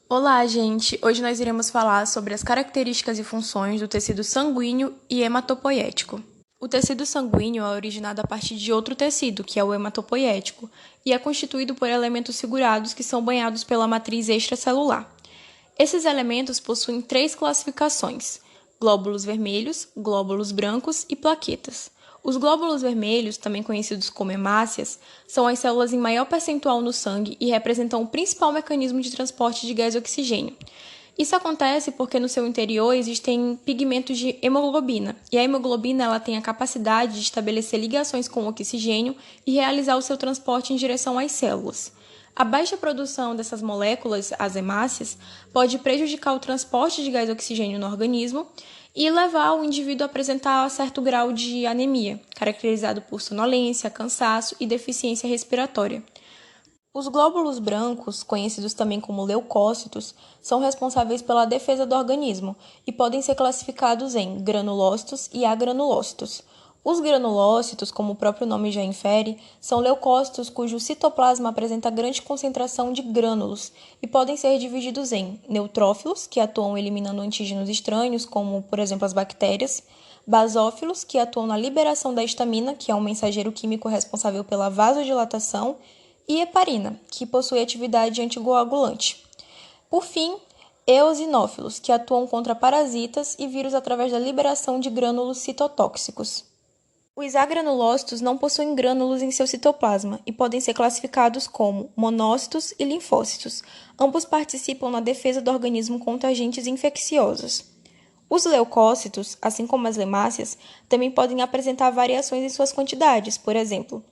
Olá, gente! Hoje nós iremos falar sobre as características e funções do tecido sanguíneo e hematopoético. O tecido sanguíneo é originado a partir de outro tecido, que é o hematopoético, e é constituído por elementos figurados que são banhados pela matriz extracelular. Esses elementos possuem três classificações: glóbulos vermelhos, glóbulos brancos e plaquetas. Os glóbulos vermelhos, também conhecidos como hemácias, são as células em maior percentual no sangue e representam o principal mecanismo de transporte de gás e oxigênio. Isso acontece porque no seu interior existem pigmentos de hemoglobina, e a hemoglobina ela tem a capacidade de estabelecer ligações com o oxigênio e realizar o seu transporte em direção às células. A baixa produção dessas moléculas, as hemácias, pode prejudicar o transporte de gás e oxigênio no organismo e levar o indivíduo a apresentar certo grau de anemia, caracterizado por sonolência, cansaço e deficiência respiratória. Os glóbulos brancos, conhecidos também como leucócitos, são responsáveis pela defesa do organismo e podem ser classificados em granulócitos e agranulócitos. Os granulócitos, como o próprio nome já infere, são leucócitos cujo citoplasma apresenta grande concentração de grânulos e podem ser divididos em neutrófilos, que atuam eliminando antígenos estranhos, como, por exemplo, as bactérias, basófilos, que atuam na liberação da histamina, que é um mensageiro químico responsável pela vasodilatação, e heparina, que possui atividade anticoagulante. Por fim, eosinófilos, que atuam contra parasitas e vírus através da liberação de grânulos citotóxicos. Os agranulócitos não possuem grânulos em seu citoplasma e podem ser classificados como monócitos e linfócitos. Ambos participam na defesa do organismo contra agentes infecciosos. Os leucócitos, assim como as hemácias, também podem apresentar variações em suas quantidades. Por exemplo,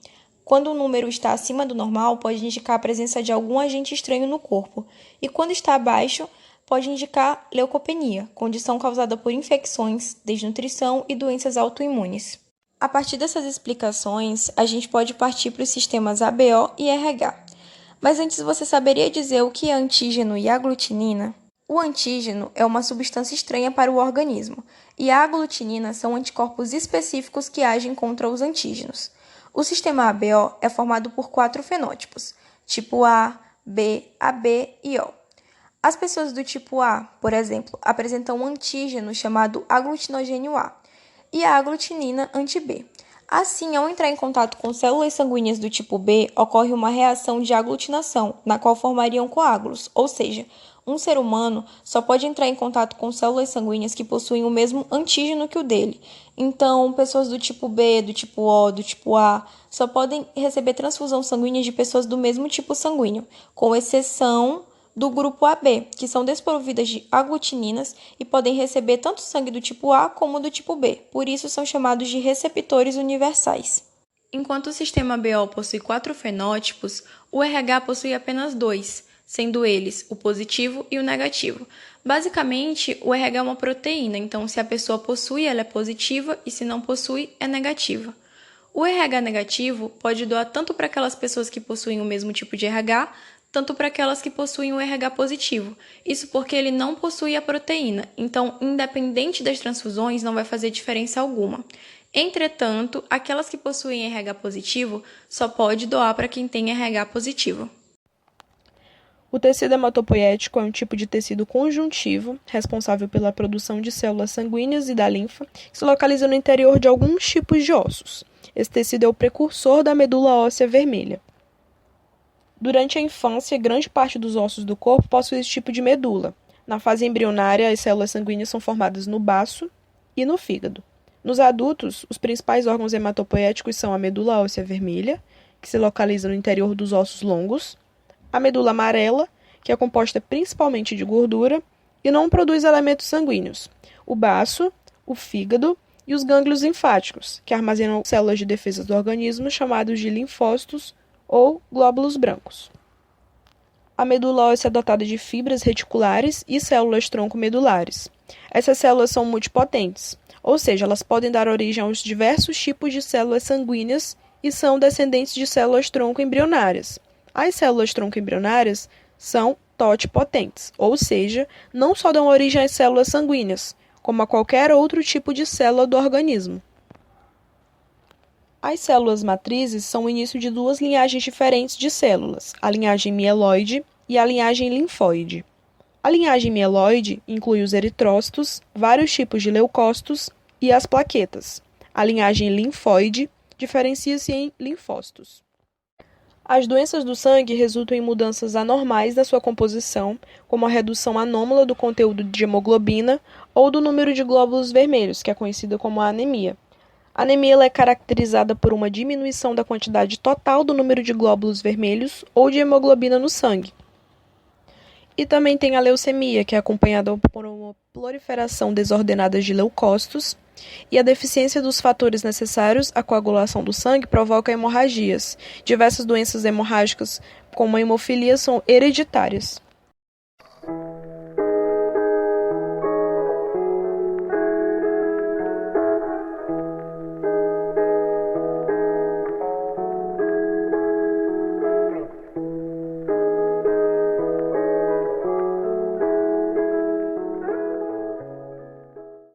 quando o número está acima do normal, pode indicar a presença de algum agente estranho no corpo, e quando está abaixo, pode indicar leucopenia, condição causada por infecções, desnutrição e doenças autoimunes. A partir dessas explicações, a gente pode partir para os sistemas ABO e RH. Mas antes, você saberia dizer o que é antígeno e aglutinina? O antígeno é uma substância estranha para o organismo, e a aglutinina são anticorpos específicos que agem contra os antígenos. O sistema ABO é formado por 4 fenótipos, tipo A, B, AB e O. As pessoas do tipo A, por exemplo, apresentam um antígeno chamado aglutinogênio A e a aglutinina anti-B. Assim, ao entrar em contato com células sanguíneas do tipo B, ocorre uma reação de aglutinação, na qual formariam coágulos, ou seja, um ser humano só pode entrar em contato com células sanguíneas que possuem o mesmo antígeno que o dele. Então, pessoas do tipo B, do tipo O, do tipo A, só podem receber transfusão sanguínea de pessoas do mesmo tipo sanguíneo, com exceção do grupo AB, que são desprovidas de aglutininas e podem receber tanto sangue do tipo A como do tipo B, por isso são chamados de receptores universais. Enquanto o sistema BO possui 4 fenótipos, o RH possui apenas 2, sendo eles o positivo e o negativo. Basicamente, o RH é uma proteína, então se a pessoa possui, ela é positiva e se não possui, é negativa. O RH negativo pode doar tanto para aquelas pessoas que possuem o mesmo tipo de RH, tanto para aquelas que possuem o RH positivo. Isso porque ele não possui a proteína, então, independente das transfusões, não vai fazer diferença alguma. Entretanto, aquelas que possuem RH positivo só pode doar para quem tem RH positivo. O tecido hematopoético é um tipo de tecido conjuntivo, responsável pela produção de células sanguíneas e da linfa, que se localiza no interior de alguns tipos de ossos. Esse tecido é o precursor da medula óssea vermelha. Durante a infância, grande parte dos ossos do corpo possui esse tipo de medula. Na fase embrionária, as células sanguíneas são formadas no baço e no fígado. Nos adultos, os principais órgãos hematopoéticos são a medula óssea vermelha, que se localiza no interior dos ossos longos, a medula amarela, que é composta principalmente de gordura e não produz elementos sanguíneos, o baço, o fígado e os gânglios linfáticos, que armazenam células de defesa do organismo chamados de linfócitos ou glóbulos brancos. A medula óssea é dotada de fibras reticulares e células tronco medulares. Essas células são multipotentes, ou seja, elas podem dar origem aos diversos tipos de células sanguíneas e são descendentes de células tronco embrionárias. As células tronco embrionárias são totipotentes, ou seja, não só dão origem às células sanguíneas, como a qualquer outro tipo de célula do organismo. As células matrizes são o início de 2 linhagens diferentes de células, a linhagem mieloide e a linhagem linfóide. A linhagem mieloide inclui os eritrócitos, vários tipos de leucócitos e as plaquetas. A linhagem linfóide diferencia-se em linfócitos. As doenças do sangue resultam em mudanças anormais da sua composição, como a redução anômala do conteúdo de hemoglobina ou do número de glóbulos vermelhos, que é conhecida como a anemia. A anemia é caracterizada por uma diminuição da quantidade total do número de glóbulos vermelhos ou de hemoglobina no sangue. E também tem a leucemia, que é acompanhada por uma proliferação desordenada de leucócitos, e a deficiência dos fatores necessários à coagulação do sangue provoca hemorragias. Diversas doenças hemorrágicas, como a hemofilia, são hereditárias.